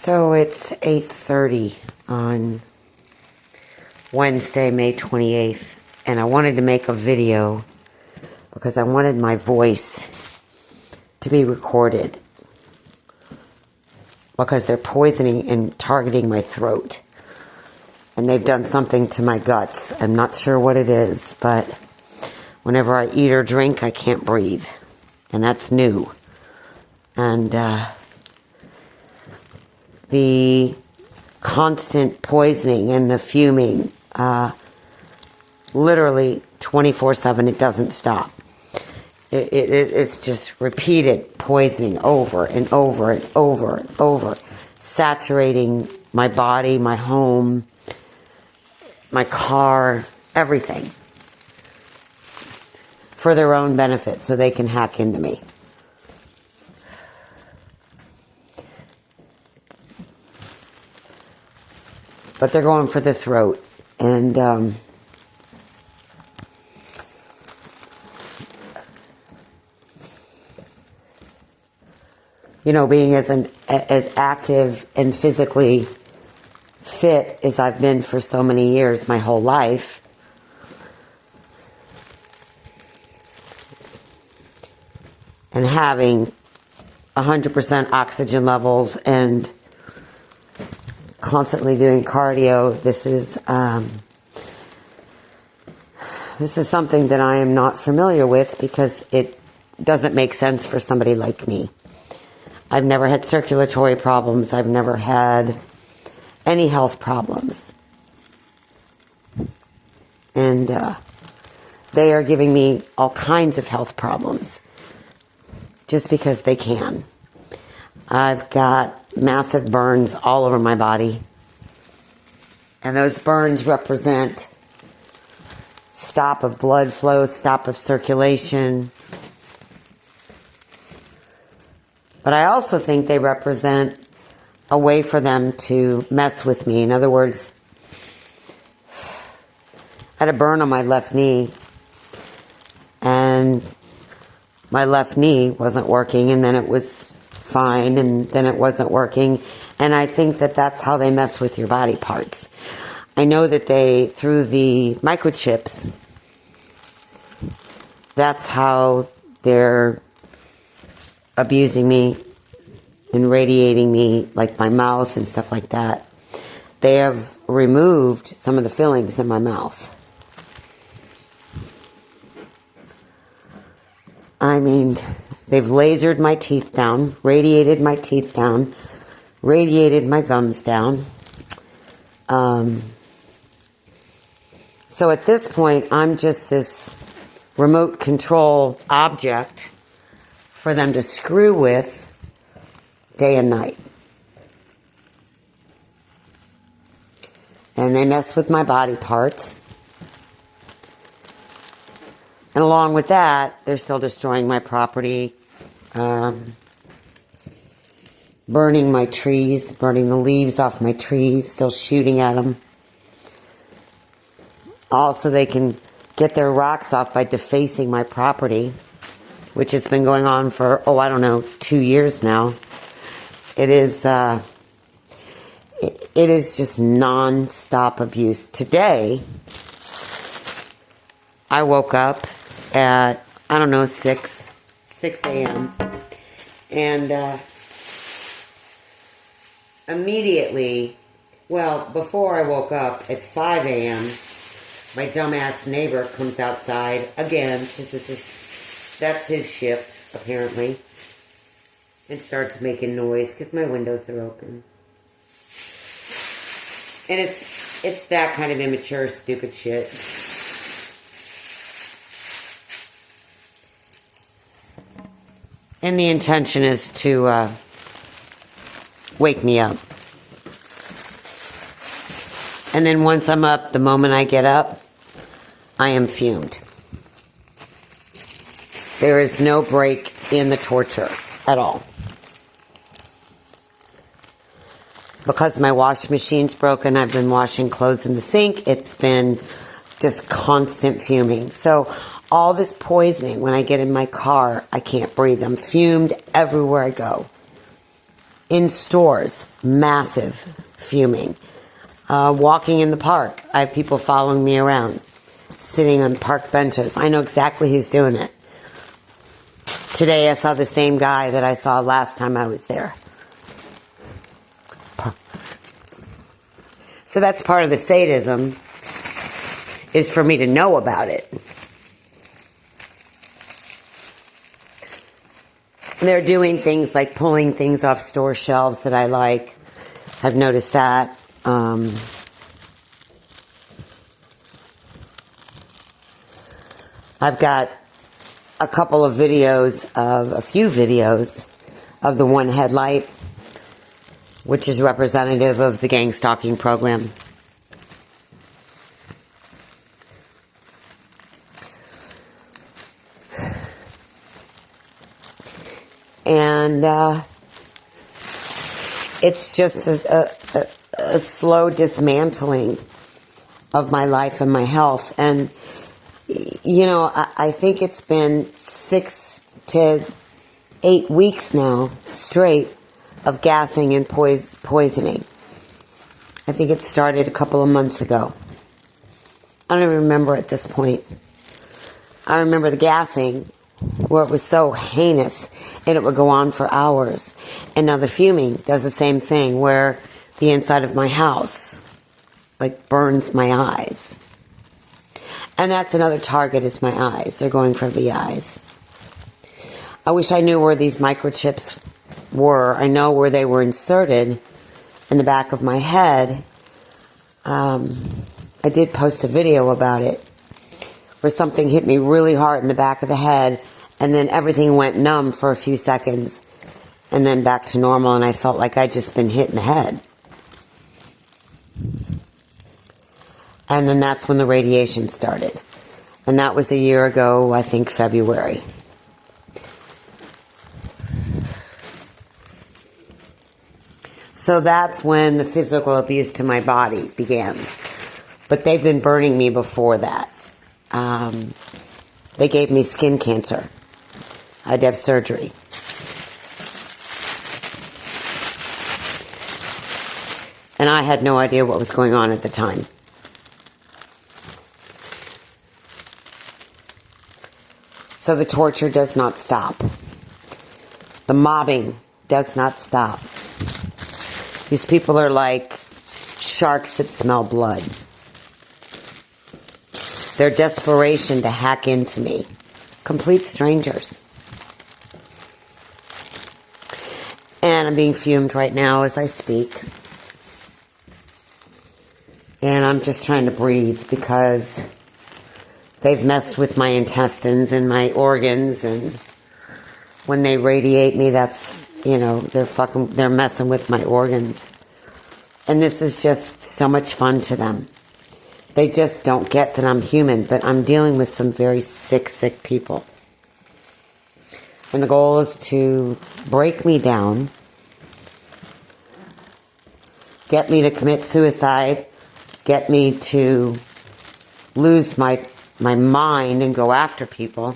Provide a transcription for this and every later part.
So it's 8:30 on Wednesday, May 28th, and I wanted to make a video because I wanted my voice to be recorded because they're poisoning and targeting my throat. And they've done something to my guts. I'm not sure what it is, but whenever I eat or drink, I can't breathe. And that's new. And the constant poisoning and the fuming, literally 24/7, it doesn't stop. It's just repeated poisoning over and over and over and over, saturating my body, my home, my car, everything, for their own benefit, so they can hack into me. But they're going for the throat. And you know, being as active and physically fit as I've been for so many years, my whole life, and having 100% oxygen levels and constantly doing cardio, this is something that I am not familiar with because it doesn't make sense for somebody like me. I've never had circulatory problems. I've never had any health problems. And they are giving me all kinds of health problems just because they can. I've got massive burns all over my body. And those burns represent stop of blood flow, stop of circulation. But I also think they represent a way for them to mess with me. In other words, I had a burn on my left knee, and my left knee wasn't working, and then it was fine, and then it wasn't working. And I think that that's how they mess with your body parts. I know that they, through the microchips, that's how they're abusing me and radiating me, like my mouth and stuff like that. They have removed some of the fillings in my mouth. I mean, they've lasered my teeth down, radiated my teeth down, radiated my gums down. So at this point, I'm just this remote control object for them to screw with day and night. And they mess with my body parts. And along with that, they're still destroying my property, burning my trees, burning the leaves off my trees, still shooting at them. Also, they can get their rocks off by defacing my property, which has been going on for, 2 years now. It is just non-stop abuse. Today, I woke up at, 6 a.m. And immediately, before I woke up at 5 a.m., my dumbass neighbor comes outside again, because that's his shift, apparently, and starts making noise because my windows are open. And it's that kind of immature, stupid shit. And the intention is to wake me up. And then once I'm up, the moment I get up, I am fumed. There is no break in the torture at all. Because my wash machine's broken, I've been washing clothes in the sink. It's been just constant fuming. So all this poisoning, when I get in my car, I can't breathe. I'm fumed everywhere I go. In stores, massive fuming. Walking in the park, I have people following me around, sitting on park benches. I know exactly who's doing it. Today I saw the same guy that I saw last time I was there. So that's part of the sadism, is for me to know about it. They're doing things like pulling things off store shelves that I like. I've noticed that. I've got a few videos of the one headlight, which is representative of the gang stalking program. And it's just a slow dismantling of my life and my health. And, you know, I think it's been 6 to 8 weeks now straight of gassing and poisoning. I think it started a couple of months ago. I don't even remember at this point. I remember the gassing, where it was so heinous and it would go on for hours. And now the fuming does the same thing, where the inside of my house like burns my eyes. And that's another target, is my eyes. They're going for the eyes. I wish I knew where these microchips were. I know where they were inserted, in the back of my head. I did post a video about it, where something hit me really hard in the back of the head, and then everything went numb for a few seconds, and then back to normal, and I felt like I'd just been hit in the head. And then that's when the radiation started. And that was a year ago, I think February. So that's when the physical abuse to my body began. But they've been burning me before that. They gave me skin cancer. I had to have surgery. And I had no idea what was going on at the time. So the torture does not stop. The mobbing does not stop. These people are like sharks that smell blood. Their desperation to hack into me. Complete strangers. And I'm being fumed right now as I speak. And I'm just trying to breathe, because they've messed with my intestines and my organs, and when they radiate me, that's, you know, they're messing with my organs. And this is just so much fun to them. They just don't get that I'm human, but I'm dealing with some very sick people. And the goal is to break me down, get me to commit suicide, get me to lose my mind and go after people,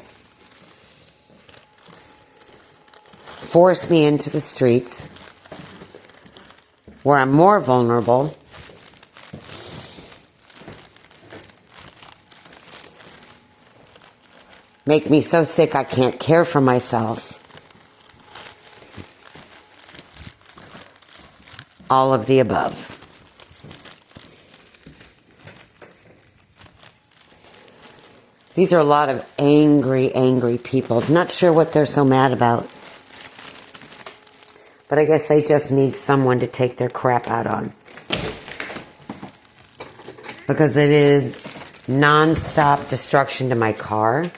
force me into the streets where I'm more vulnerable, make me so sick I can't care for myself. All of the above. These are a lot of angry people. Not sure what they're so mad about. But I guess they just need someone to take their crap out on. Because it is non-stop destruction to my car.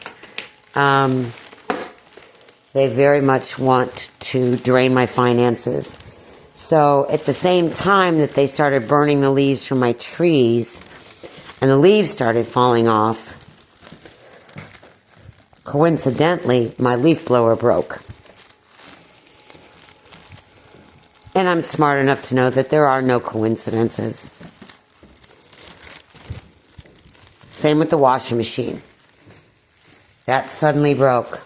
They very much want to drain my finances. So at the same time that they started burning the leaves from my trees, and the leaves started falling off, coincidentally, my leaf blower broke. And I'm smart enough to know that there are no coincidences. Same with the washing machine. That suddenly broke.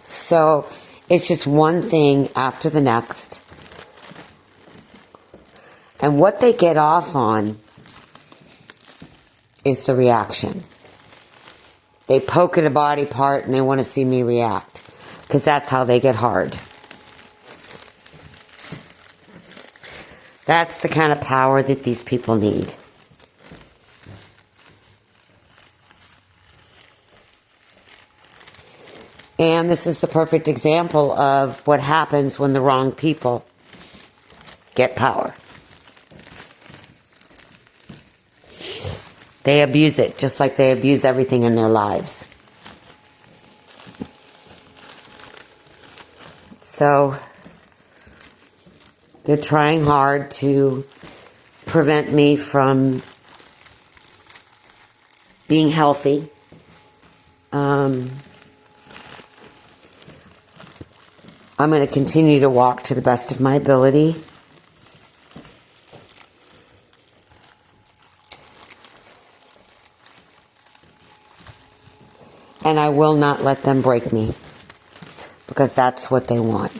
So It's just one thing after the next. And what they get off on is the reaction. They poke at a body part and they want to see me react. Because that's how they get hard. That's the kind of power that these people need. And this is the perfect example of what happens when the wrong people get power. They abuse it, just like they abuse everything in their lives. So, they're trying hard to prevent me from being healthy. I'm going to continue to walk to the best of my ability. And I will not let them break me, because that's what they want.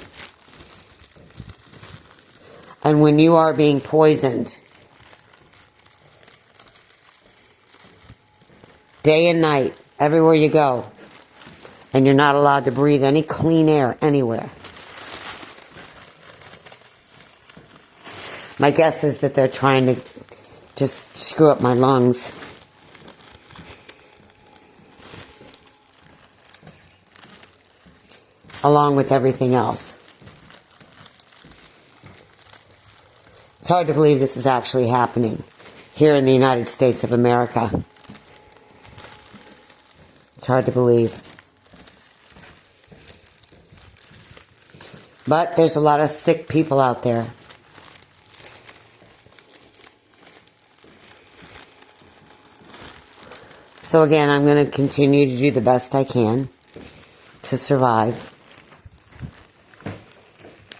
And when you are being poisoned day and night, everywhere you go, and you're not allowed to breathe any clean air anywhere, my guess is that they're trying to just screw up my lungs. Along with everything else. It's hard to believe this is actually happening here in the United States of America. It's hard to believe. But there's a lot of sick people out there. So again, I'm going to continue to do the best I can to survive.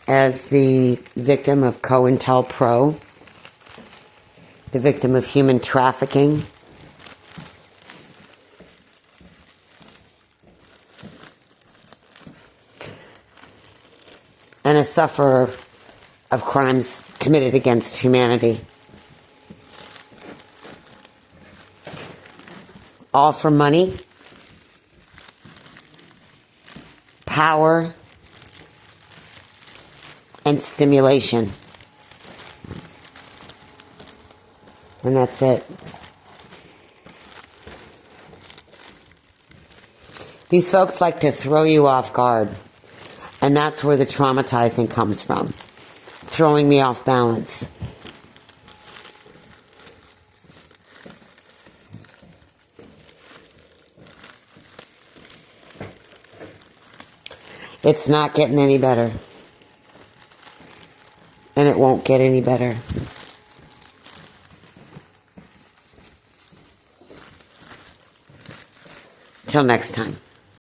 As the victim of COINTELPRO, the victim of human trafficking, and a sufferer of crimes committed against humanity. All for money, power, and stimulation. And that's it. These folks like to throw you off guard. And that's where the traumatizing comes from. Throwing me off balance. It's not getting any better. And it won't get any better. Till next time.